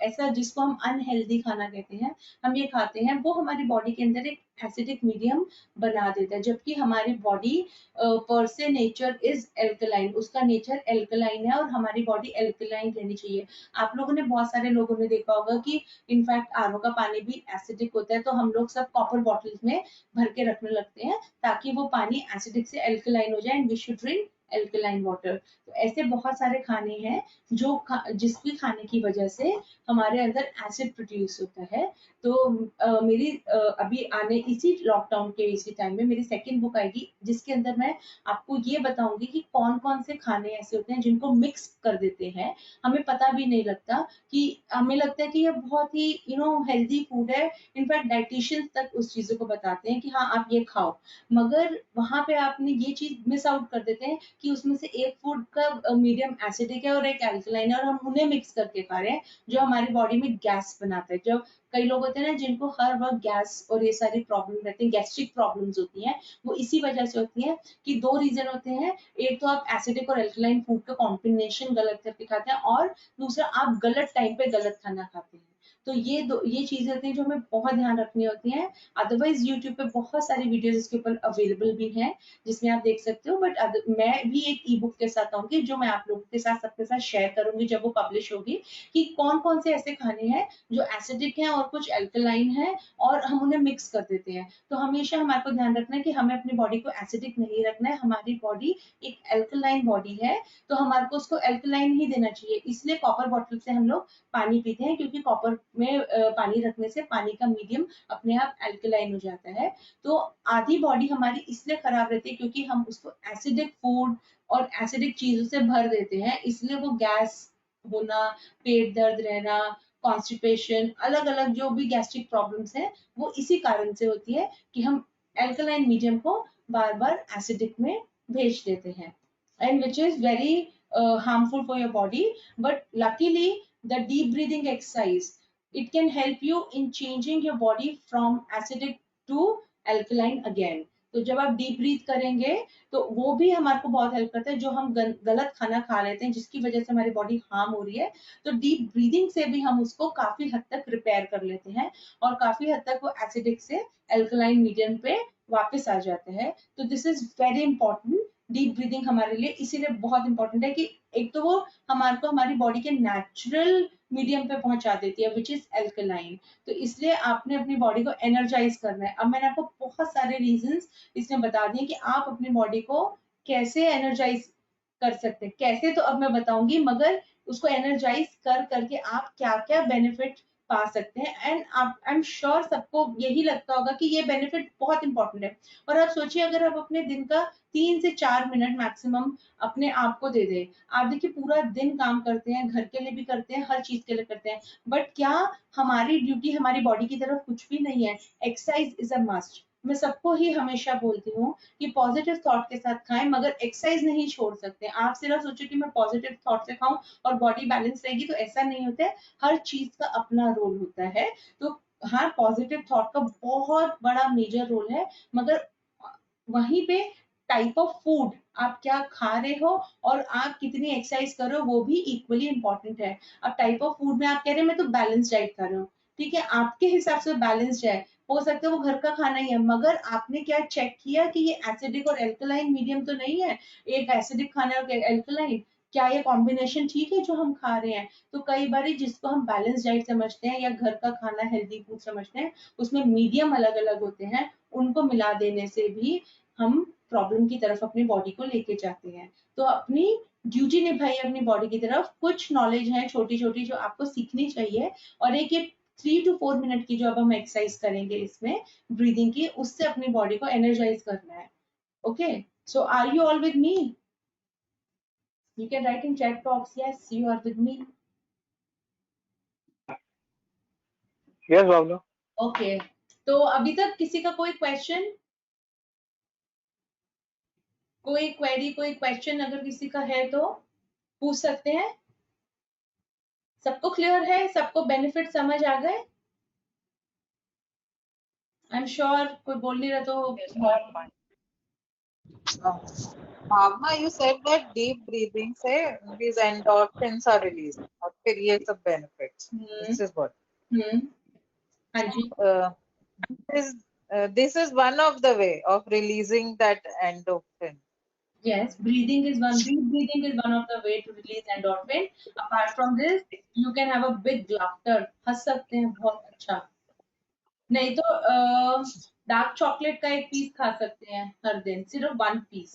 ऐसा जिसको हम अनहेल्दी खाना कहते हैं, हम ये खाते हैं, वो हमारी बॉडी के अंदर एक एसिडिक मीडियम बना देता है, जबकि हमारी बॉडी पर से नेचर इज एल्कलाइन, उसका नेचर एल्कलाइन है, और हमारी बॉडी एल्कलाइन रहनी चाहिए। आप लोगों ने, बहुत सारे लोगों ने देखा होगा कि इनफैक्ट आरओ का पानी भी एसिडिक होता है, तो हम लोग सब कॉपर बॉटल्स में भर के रखने लगते हैं ताकि वो पानी एसिडिक से एल्कलाइन हो जाए, and we should drink alkaline water. तो ऐसे बहुत सारे खाने हैं जो जिसकी खाने की वजह से हमारे अंदर एसिड प्रोड्यूस होता है। तो मेरी अभी आने इसी लॉकडाउन के इसी टाइम में मेरी सेकंड बुक आएगी, जिसके अंदर मैं आपको ये बताऊंगी कि कौन कौन से खाने ऐसे होते हैं जिनको मिक्स कर देते हैं, हमें पता भी नहीं लगता, कि हमें लगता है कि ये बहुत ही हेल्दी फूड है। इनफैक्ट डाइटिशियंस तक उस चीजों को बताते हैं कि हाँ आप ये खाओ, मगर वहां पे आपने ये चीज मिस आउट कर देते हैं कि उसमें से एक फूड का मीडियम एसिडिक है और एक एल्कलाइन है, और हम उन्हें मिक्स करके खा रहे हैं, जो हमारी बॉडी में गैस बनाता है। जो कई लोग होते हैं ना जिनको हर वक्त गैस और ये सारी प्रॉब्लम रहती है, गैस्ट्रिक प्रॉब्लम्स होती हैं, वो इसी वजह से होती हैं कि दो रीजन होते हैं। एक तो आप एसिडिक और एल्कलाइन फूड का कॉम्बिनेशन गलत करके खाते हैं, और दूसरा आप गलत टाइम पे गलत खाना खाते हैं। तो ये चीजें होती हैं जो हमें बहुत ध्यान रखनी होती हैं। अदरवाइज यूट्यूब पे बहुत सारी वीडियोस इसके ऊपर अवेलेबल भी हैं जिसमें आप देख सकते हो, बट मैं भी एक ई बुक के साथ आऊंगी जो मैं आप लोगों के साथ सबके साथ शेयर करूंगी जब वो पब्लिश होगी, कि कौन कौन से ऐसे खाने हैं जो एसिडिक हैं और कुछ एल्कलाइन है, और हम उन्हें मिक्स कर देते हैं। तो हमेशा हमारे को ध्यान रखना है कि हमें अपनी बॉडी को एसिडिक नहीं रखना है, हमारी बॉडी एक एल्कलाइन बॉडी है, तो हमारे को उसको एल्कलाइन ही देना चाहिए। इसलिए कॉपर बॉटल से हम लोग पानी पीते हैं, क्योंकि कॉपर में पानी रखने से पानी का मीडियम अपने आप एल्कलाइन हो जाता है। तो आधी बॉडी हमारी इसलिए खराब रहती है क्योंकि हम उसको एसिडिक फूड और एसिडिक चीजों से भर देते हैं, इसलिए वो गैस होना, पेट दर्द रहना, कॉन्स्टिपेशन, अलग अलग जो भी गैस्ट्रिक प्रॉब्लम्स हैं वो इसी कारण से होती है कि हम एल्कलाइन मीडियम को बार बार एसिडिक में भेज देते हैं, and which is very harmful for your body. But luckily the deep breathing exercise, it can help you in changing your body from acidic to alkaline again. तो जब आप डीप ब्रीथ करेंगे तो वो भी हमारे को बहुत हेल्प करता है, जो हम गलत खाना खा लेते हैं जिसकी वजह से हमारी बॉडी हार्म हो रही है, तो डीप ब्रीदिंग से भी हम उसको काफी हद तक रिपेयर कर लेते हैं और काफी हद तक वो एसिडिक से एल्कलाइन मीडियम पे वापस आ जाते हैं. तो this is very important. Deep breathing हमारे लिए इसीलिए बहुत इंपॉर्टेंट है कि एक तो वो हमारे को हमारी बॉडी के नेचुरल मीडियम पे पहुंचा देती है विच इज एल्कलाइन. तो इसलिए आपने अपनी बॉडी को एनर्जाइज करना है. अब मैंने आपको बहुत सारे रीजंस इसमें बता दिए कि आप अपनी बॉडी को कैसे एनर्जाइज कर सकते हैं. कैसे तो अब मैं बताऊंगी, मगर उसको एनर्जाइज कर करके आप क्या क्या बेनिफिट पा सकते हैं. एंड आप, आई एम श्योर सबको यही लगता होगा कि ये बेनिफिट बहुत इंपॉर्टेंट है. और आप सोचिए अगर आप अपने दिन का 3 से 4 मिनट मैक्सिमम अपने आप को दे दे. आप देखिए पूरा दिन काम करते हैं, घर के लिए भी करते हैं, हर चीज के लिए करते हैं, बट क्या हमारी ड्यूटी हमारी बॉडी की तरफ कुछ भी नहीं है? Exercise is a must. मैं सबको ही हमेशा बोलती हूँ कि पॉजिटिव थॉट के साथ खाएं, मगर एक्सरसाइज नहीं छोड़ सकते. आप सिर्फ सोचो कि मैं पॉजिटिव थॉट से खाऊं और बॉडी बैलेंस रहेगी, तो ऐसा नहीं होता है. हर चीज का अपना रोल होता है. तो हाँ, पॉजिटिव थॉट का बहुत बड़ा मेजर रोल है, मगर वहीं पे टाइप ऑफ फूड आप क्या खा रहे हो और आप कितनी एक्सरसाइज कर रहे हो वो भी इक्वली इंपॉर्टेंट है. अब टाइप ऑफ फूड में आप कह रहे हैं मैं तो बैलेंस डाइट कर रहा हूँ, ठीक है, आपके हिसाब से बैलेंस है, हो सकता है वो घर का खाना ही है, मगर आपने क्या चेक किया कि ये एसिडिक और एल्कलाइन मीडियम तो नहीं है? एक एसिडिक खाना और एल्कलाइन, क्या ये कॉम्बिनेशन ठीक है जो हम खा रहे हैं? तो कई बार जिसको हम बैलेंस डाइट समझते हैं या घर का खाना हेल्दी फूड समझते हैं, उसमें मीडियम अलग अलग होते हैं, उनको मिला देने से भी हम प्रॉब्लम की तरफ अपनी बॉडी को लेके जाते हैं. तो अपनी ड्यूटी निभाइए अपनी बॉडी की तरफ. कुछ नॉलेज है छोटी छोटी जो आपको सीखनी चाहिए, और एक ये 3 to 4 मिनट की जो अब हम एक्सरसाइज करेंगे इसमें ब्रीदिंग की, उससे अपनी बॉडी को एनर्जाइज करना है. Okay, so are you all with me? You can write in chat box yes you are with me. Yes Bhavana. Okay, तो अभी तक किसी का कोई क्वेश्चन, कोई क्वेरी, कोई क्वेश्चन अगर किसी का है तो पूछ सकते हैं. सबको क्लियर है? सबको बेनिफिट समझ आ गए? आई एम श्योर कोई बोल नहीं रहा तो. Bhavna, you said that deep breathing से these endorphins are released और फिर ये सब benefits. This is what. हाँ जी. This is one of the way of releasing that endorphin. Yes, breathing is one. Deep breathing is one of the way to release endorphin. Apart from this, you can have a big laughter. हंस सकते हैं बहुत अच्छा. नहीं तो dark chocolate का एक piece खा सकते हैं हर दिन, सिर्फ 1 पीस.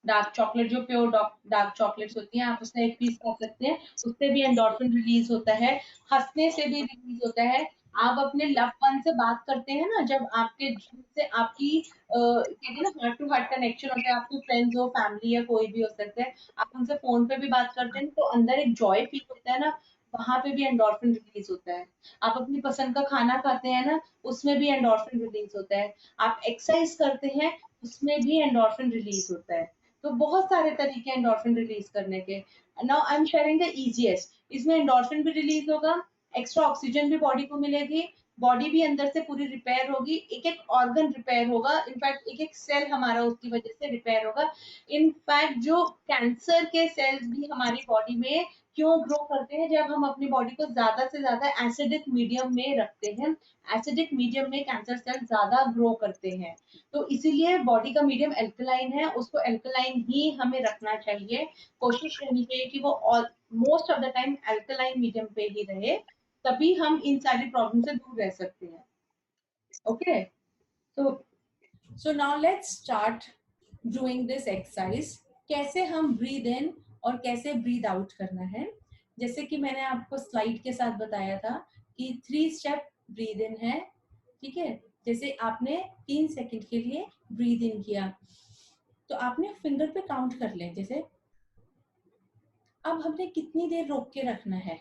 डार्क चॉकलेट जो प्योर डार्क चॉकलेट्स होती हैं, आप उसका एक पीस खा सकते हैं. उससे भी एंडोर्फिन रिलीज होता है. हंसने से भी रिलीज होता है. आप अपने लव्ड वन से बात करते हैं ना, जब आपके से आपकी कहते हैं ना हार्ट टू हार्ट कनेक्शन होता है, आपके फ्रेंड्स हो, फैमिली या कोई भी हो सकता है, आप उनसे फोन पे भी बात करते हैं तो अंदर एक जॉय फील होता है ना, वहां पे भी एंडोर्फिन रिलीज होता है. आप अपनी पसंद का खाना खाते हैं ना, उसमें भी एंडोर्फिन रिलीज होता है. आप एक्सरसाइज करते हैं, उसमें भी एंडोर्फिन रिलीज होता है. तो बहुत सारे तरीके हैं एंडोर्फिन रिलीज करने के. Now I am sharing the easiest. इसमें एंडोर्फिन भी रिलीज होगा, एक्स्ट्रा ऑक्सीजन भी बॉडी को मिलेगी, बॉडी भी अंदर से पूरी रिपेयर होगी, एक एक ऑर्गन रिपेयर होगा, इनफैक्ट एक एक सेल हमारा उसकी वजह से रिपेयर होगा. इनफैक्ट जो कैंसर के सेल्स भी हमारी बॉडी में क्यों ग्रो करते हैं? जब हम अपनी बॉडी को ज्यादा से ज्यादा एसिडिक मीडियम में रखते हैं, एसिडिक मीडियम में कैंसर सेल ज्यादा ग्रो करते हैं. तो इसीलिए बॉडी का मीडियम एल्कलाइन है, उसको एल्कलाइन ही हमें रखना चाहिए. कोशिश करनी चाहिए कि वो most of the time alkaline medium पे ही रहे, तभी हम इन सारी प्रॉब्लम से दूर रह सकते हैं. Okay, so now let's start doing this exercise. कैसे हम ब्रीद इन और कैसे ब्रीद आउट करना है, जैसे कि मैंने आपको स्लाइड के साथ बताया था कि 3 स्टेप ब्रीद इन है. ठीक है, जैसे आपने 3 सेकंड के लिए ब्रीद इन किया, तो आपने फिंगर पे काउंट कर लें. जैसे अब हमने कितनी देर रोक के रखना है,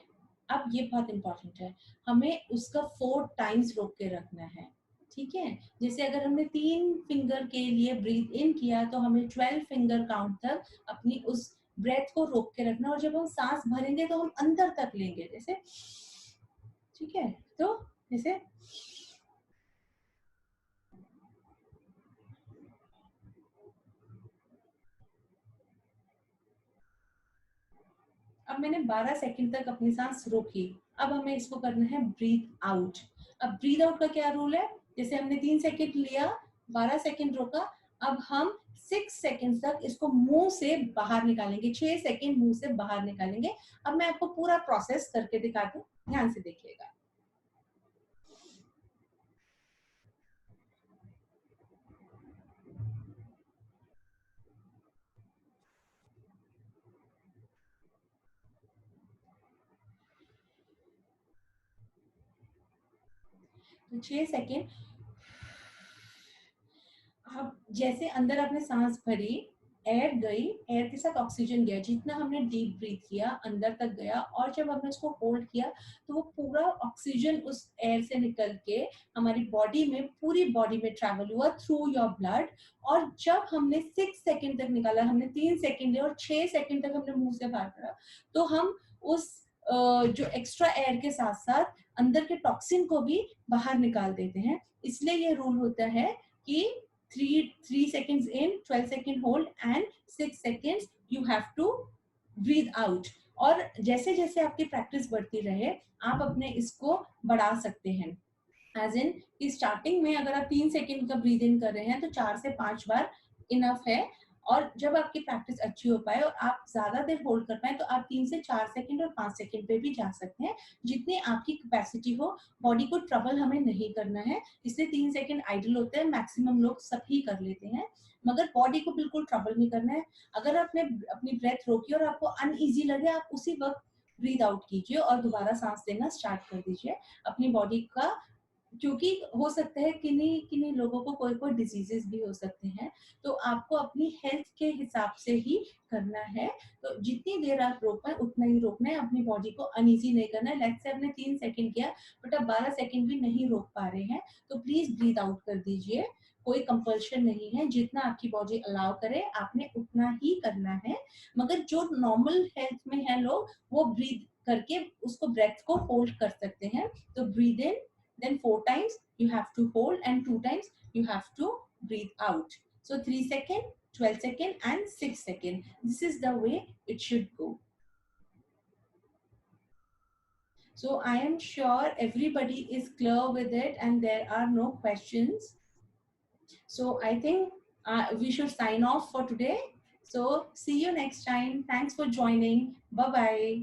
अब ये बहुत इंपॉर्टेंट है, हमें उसका 4 टाइम्स रोक के रखना है, ठीक है। जैसे अगर हमने 3 फिंगर के लिए ब्रीथ इन किया तो हमें 12 फिंगर काउंट तक अपनी उस ब्रेथ को रोक के रखना, और जब हम सांस भरेंगे तो हम अंदर तक लेंगे, जैसे, ठीक है। तो जैसे अब मैंने 12 सेकंड तक अपनी सांस रोकी, अब हमें इसको करना है ब्रीथ आउट। अब ब्रीथ आउट का क्या रूल है, जैसे हमने 3 सेकंड लिया, 12 सेकंड रोका, अब हम 6 सेकंड तक इसको मुंह से बाहर निकालेंगे, 6 सेकंड मुंह से बाहर निकालेंगे। अब मैं आपको पूरा प्रोसेस करके दिखाती हूँ, ध्यान से देखिएगा। तो 6 सेकंड, अब जैसे अंदर आपने सांस भरी, एयर गई, एयर के साथ ऑक्सीजन गया, जितना हमने डीप ब्रीथ किया अंदर तक गया, और जब हमने उसको होल्ड किया तो वो पूरा ऑक्सीजन उस एयर से निकल के हमारी बॉडी में, पूरी बॉडी में ट्रैवल हुआ थ्रू योर ब्लड। और जब हमने 6 सेकंड तक निकाला, हमने 3 सेकंड लिया और 6 सेकंड तक हमने मुंह से बाहर करा, तो हम उस जो एक्स्ट्रा एयर के साथ साथ अंदर के टॉक्सिन को भी बाहर निकाल देते हैं। इसलिए ये रूल होता है कि 3 seconds in, 12 second hold and 6 seconds you have to breathe out। और जैसे जैसे आपकी प्रैक्टिस बढ़ती रहे आप अपने इसको बढ़ा सकते हैं, एज इन कि स्टार्टिंग में अगर आप 3 सेकंड का ब्रीद इन कर रहे हैं तो 4 से 5 बार इनफ है। और जब आपकी प्रैक्टिस अच्छी हो पाए और आप ज्यादा देर होल्ड कर पाए तो आप 3 से 4 सेकंड और 5 सेकंड पे भी जा सकते हैं, जितनी आपकी कैपेसिटी हो। बॉडी को ट्रबल हमें नहीं करना है, इसलिए 3 सेकंड आइडल होते हैं, मैक्सिमम लोग सभी कर लेते हैं, मगर बॉडी को बिल्कुल ट्रबल नहीं करना है। अगर आपने अपनी ब्रेथ रोकी और आपको अनईजी लगे, आप उसी वक्त ब्रीद आउट कीजिए और दोबारा सांस लेना स्टार्ट कर दीजिए। अपनी बॉडी का, क्योंकि हो सकता है किन्हीं किन्हीं लोगों को कोई कोई डिजीजेस भी हो सकते हैं, तो आपको अपनी हेल्थ के हिसाब से ही करना है। तो जितनी देर आप रोक पाए उतना ही रोकना है, अपनी बॉडी को अनईजी नहीं करना है। लेट्स से आपने 3 सेकंड किया बट आप 12 सेकंड भी नहीं रोक पा रहे हैं तो प्लीज ब्रीद आउट कर दीजिए, कोई कंपल्शन नहीं है, जितना आपकी बॉडी अलाउ करे आपने उतना ही करना है। मगर जो नॉर्मल हेल्थ में है लोग, वो ब्रीद करके उसको ब्रेथ को होल्ड कर सकते हैं। तो breathe in, then 4 times you have to hold and 2 times you have to breathe out. So 3 second, 12 second and 6 second. This is the way it should go. So I am sure everybody is clear with it and there are no questions. So I think we should sign off for today. So see you next time. Thanks for joining. Bye bye.